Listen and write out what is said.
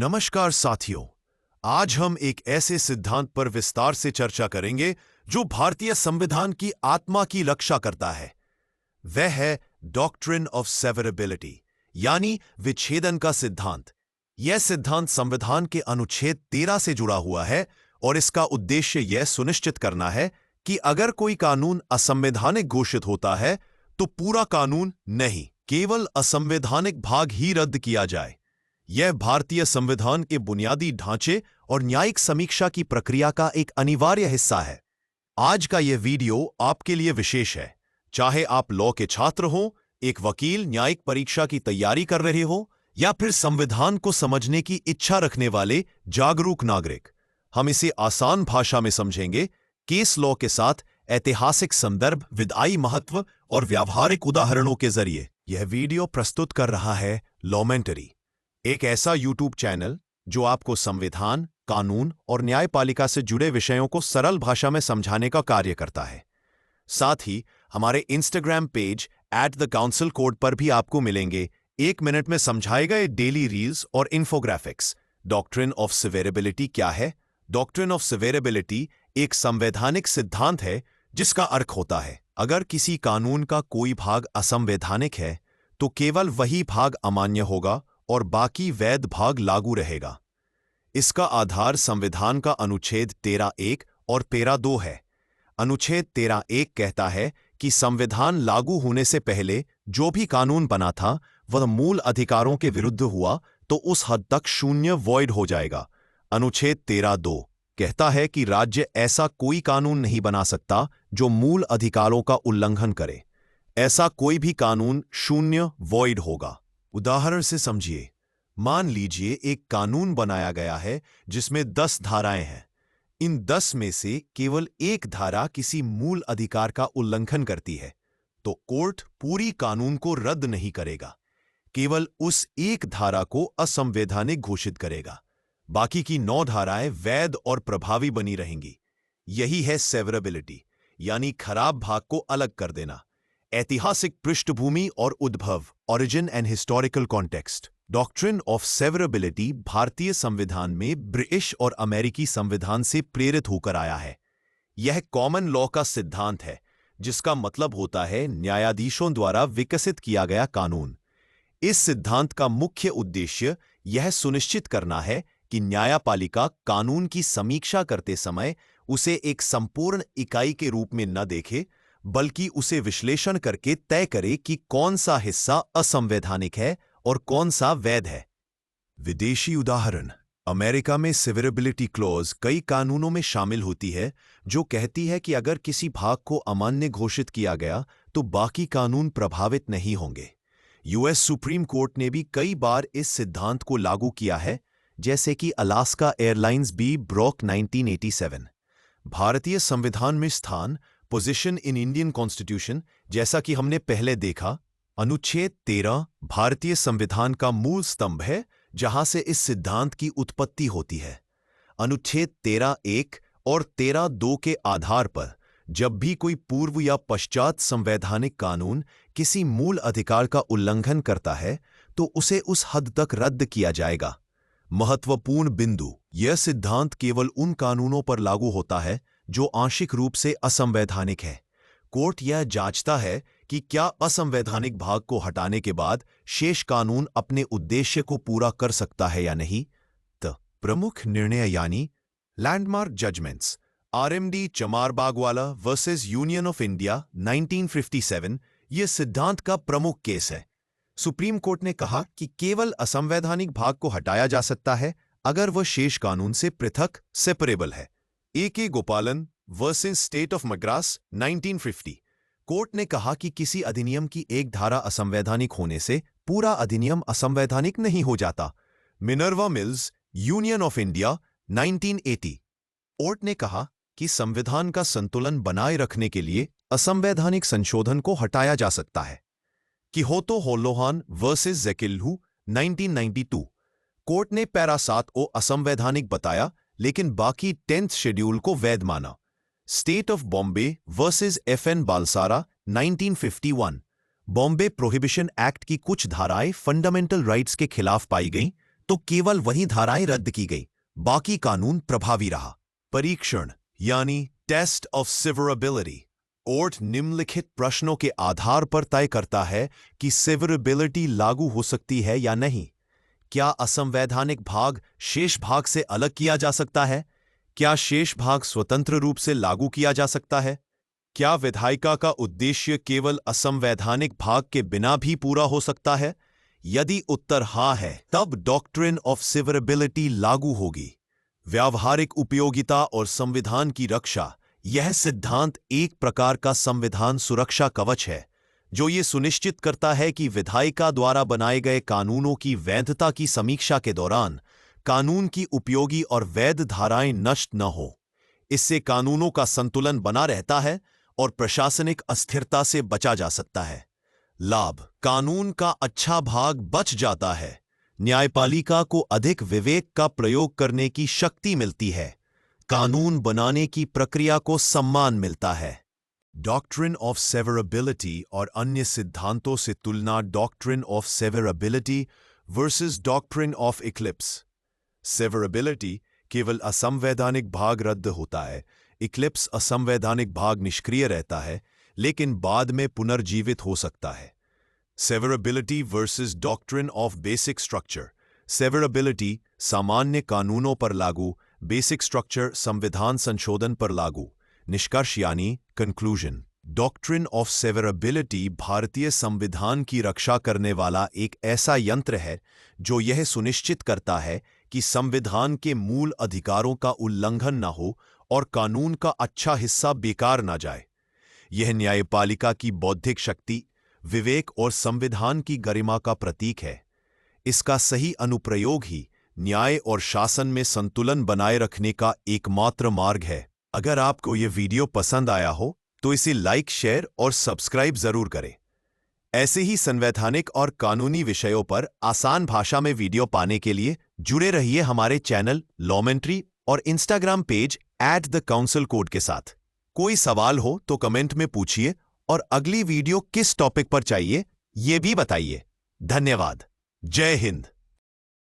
नमस्कार साथियों, आज हम एक ऐसे सिद्धांत पर विस्तार से चर्चा करेंगे जो भारतीय संविधान की आत्मा की रक्षा करता है। वह है डॉक्ट्रिन ऑफ सेवरेबिलिटी, यानी विच्छेदन का सिद्धांत। यह सिद्धांत संविधान के अनुच्छेद 13 से जुड़ा हुआ है और इसका उद्देश्य यह सुनिश्चित करना है कि अगर कोई कानून असंवैधानिक घोषित होता है तो पूरा कानून नहीं, केवल असंवैधानिक भाग ही रद्द किया जाए। यह भारतीय संविधान के बुनियादी ढांचे और न्यायिक समीक्षा की प्रक्रिया का एक अनिवार्य हिस्सा है। आज का यह वीडियो आपके लिए विशेष है। चाहे आप लॉ के छात्र हो, एक वकील न्यायिक परीक्षा की तैयारी कर रहे हो, या फिर संविधान को समझने की इच्छा रखने वाले जागरूक नागरिक, हम इसे आसान भाषा में समझेंगे, केस लॉ के साथ ऐतिहासिक संदर्भ, विधायी महत्व और व्यावहारिक उदाहरणों के जरिए। यह वीडियो प्रस्तुत कर रहा है लॉमेंटरी, एक ऐसा यूट्यूब चैनल जो आपको संविधान, कानून और न्यायपालिका से जुड़े विषयों को सरल भाषा में समझाने का कार्य करता है। साथ ही हमारे इंस्टाग्राम पेज @theCouncilCode पर भी आपको मिलेंगे 1 मिनट में समझाए गए डेली रील्स और इन्फोग्राफिक्स। डॉक्ट्रिन ऑफ सेवेरेबिलिटी क्या है? डॉक्ट्रिन ऑफ सेवेरेबिलिटी एक संवैधानिक सिद्धांत है जिसका अर्थ होता है, अगर किसी कानून का कोई भाग असंवैधानिक है तो केवल वही भाग अमान्य होगा और बाकी वैध भाग लागू रहेगा। इसका आधार संविधान का अनुच्छेद 13(1) और 13(2) है। अनुच्छेद 13(1) कहता है कि संविधान लागू होने से पहले जो भी कानून बना था वह मूल अधिकारों के विरुद्ध हुआ तो उस हद तक शून्य वॉइड हो जाएगा। अनुच्छेद 13(2) कहता है कि राज्य ऐसा कोई कानून नहीं बना सकता जो मूल अधिकारों का उल्लंघन करे। ऐसा कोई भी कानून शून्य वॉइड होगा। उदाहरण से समझिए, मान लीजिए एक कानून बनाया गया है जिसमें 10 धाराएं हैं। इन 10 में से केवल एक धारा किसी मूल अधिकार का उल्लंघन करती है, तो कोर्ट पूरी कानून को रद्द नहीं करेगा, केवल उस एक धारा को असंवैधानिक घोषित करेगा। बाकी की 9 धाराएं वैध और प्रभावी बनी रहेंगी। यही है सेवरेबिलिटी, यानी खराब भाग को अलग कर देना। ऐतिहासिक पृष्ठभूमि और उद्भव, origin and historical context. Doctrine of severability भारतीय संविधान में ब्रिटिश और अमेरिकी संविधान से प्रेरित होकर आया है। यह कॉमन लॉ का सिद्धांत है, जिसका मतलब होता है न्यायाधीशों द्वारा विकसित किया गया कानून। इस सिद्धांत का मुख्य उद्देश्य यह सुनिश्चित करना है कि न्यायपालिका कानून की समीक्षा करते समय उसे एक संपूर्ण इकाई के रूप में न देखे, बल्कि उसे विश्लेषण करके तय करे कि कौन सा हिस्सा असंवैधानिक है और कौन सा वैध है। विदेशी उदाहरण, अमेरिका में सेवरेबिलिटी क्लॉज कई कानूनों में शामिल होती है जो कहती है कि अगर किसी भाग को अमान्य घोषित किया गया तो बाकी कानून प्रभावित नहीं होंगे। यूएस सुप्रीम कोर्ट ने भी कई बार इस सिद्धांत को लागू किया है, जैसे कि अलास्का एयरलाइंस बी ब्रॉक 1987। भारतीय संविधान में स्थान, पोजीशन इन इंडियन कॉन्स्टिट्यूशन, जैसा कि हमने पहले देखा, अनुच्छेद 13 भारतीय संविधान का मूल स्तंभ है जहां से इस सिद्धांत की उत्पत्ति होती है। अनुच्छेद 13(1) और 13(2) के आधार पर जब भी कोई पूर्व या पश्चात संवैधानिक कानून किसी मूल अधिकार का उल्लंघन करता है तो उसे उस हद तक रद्द किया जाएगा। महत्वपूर्ण बिंदु, यह सिद्धांत केवल उन कानूनों पर लागू होता है जो आंशिक रूप से असंवैधानिक है। कोर्ट यह जांचता है कि क्या असंवैधानिक भाग को हटाने के बाद शेष कानून अपने उद्देश्य को पूरा कर सकता है या नहीं। प्रमुख निर्णय यानी landmark judgments, RMD Chamarbaugwala versus Union of India 1957 यह सिद्धांत का प्रमुख केस है। सुप्रीम कोर्ट ने कहा कि केवल असंवैधानिक भाग को हटाया जा सकता है अगर वह शेष कानून से पृथक सेपरेबल है। ए.के. गोपालन versus state of Madras 1950, court ने कहा कि किसी अधिनियम की एक धारा असंवैधानिक होने से पूरा अधिनियम असंवैधानिक नहीं हो जाता। Minerva mills union of India 1980, court ने कहा कि संविधान का संतुलन बनाए रखने के लिए असंवैधानिक संशोधन को हटाया जा सकता है। किहोतो होलोहान वर्सेस जेकिल्हू 1992, कोर्ट ने पैरा 7 को असंवैधानिक बताया लेकिन बाकी 10th शेड्यूल को वैध माना। State of Bombay versus FN बालसारा 1951, Bombay prohibition act की कुछ धाराएं फंडामेंटल राइट्स के खिलाफ पाई गईं, तो केवल वही धाराएं रद्द की गई, बाकी कानून प्रभावी रहा। परीक्षण यानी टेस्ट ऑफ सेवरेबिलिटी कोर्ट निम्नलिखित प्रश्नों के आधार पर तय करता है कि सेवरेबिलिटी लागू हो सकती है या नहीं। क्या असंवैधानिक भाग शेष भाग से अलग किया जा सकता है? क्या शेष भाग स्वतंत्र रूप से लागू किया जा सकता है? क्या विधायिका का उद्देश्य केवल असंवैधानिक भाग के बिना भी पूरा हो सकता है? यदि उत्तर हाँ है, तब डॉक्ट्रिन ऑफ सेवरेबिलिटी लागू होगी। व्यावहारिक उपयोगिता और संविधान की रक्षा, यह सिद्धांत एक प्रकार का संविधान सुरक्षा कवच है जो ये सुनिश्चित करता है कि विधायिका द्वारा बनाए गए कानूनों की वैधता की समीक्षा के दौरान कानून की उपयोगी और वैध धाराएं नष्ट न हो। इससे कानूनों का संतुलन बना रहता है और प्रशासनिक अस्थिरता से बचा जा सकता है। लाभ: कानून का अच्छा भाग बच जाता है। न्यायपालिका को अधिक विवेक का प्रयोग करने की शक्ति मिलती है। कानून बनाने की प्रक्रिया को सम्मान मिलता है। डॉक्ट्रिन ऑफ सेवरेबिलिटी और अन्य सिद्धांतों से तुलना। Doctrine of severability versus doctrine of Eclipse. Severability केवल असंवैधानिक भाग रद्द होता है, इक्लिप्स असंवैधानिक भाग निष्क्रिय रहता है लेकिन बाद में पुनर्जीवित हो सकता है। Severability versus doctrine of basic structure. Severability सामान्य कानूनों पर लागू, बेसिक स्ट्रक्चर संविधान संशोधन पर लागू। निष्कर्ष यानी कंक्लूजन: डॉक्ट्रिन ऑफ सेवरेबिलिटी भारतीय संविधान की रक्षा करने वाला एक ऐसा यंत्र है जो यह सुनिश्चित करता है कि संविधान के मूल अधिकारों का उल्लंघन न हो और कानून का अच्छा हिस्सा बेकार न जाए। यह न्यायपालिका की बौद्धिक शक्ति, विवेक और संविधान की गरिमा का प्रतीक है। इसका सही अनुप्रयोग ही न्याय और शासन में संतुलन बनाए रखने का एकमात्र मार्ग है। अगर आपको यह वीडियो पसंद आया हो तो इसे लाइक, शेयर और सब्सक्राइब जरूर करें। ऐसे ही संवैधानिक और कानूनी विषयों पर आसान भाषा में वीडियो पाने के लिए जुड़े रहिए हमारे चैनल लॉमेंट्री और इंस्टाग्राम पेज @theCouncilCode के साथ। कोई सवाल हो तो कमेंट में पूछिए और अगली वीडियो किस टॉपिक पर चाहिए ये भी बताइए। धन्यवाद। जय हिंद।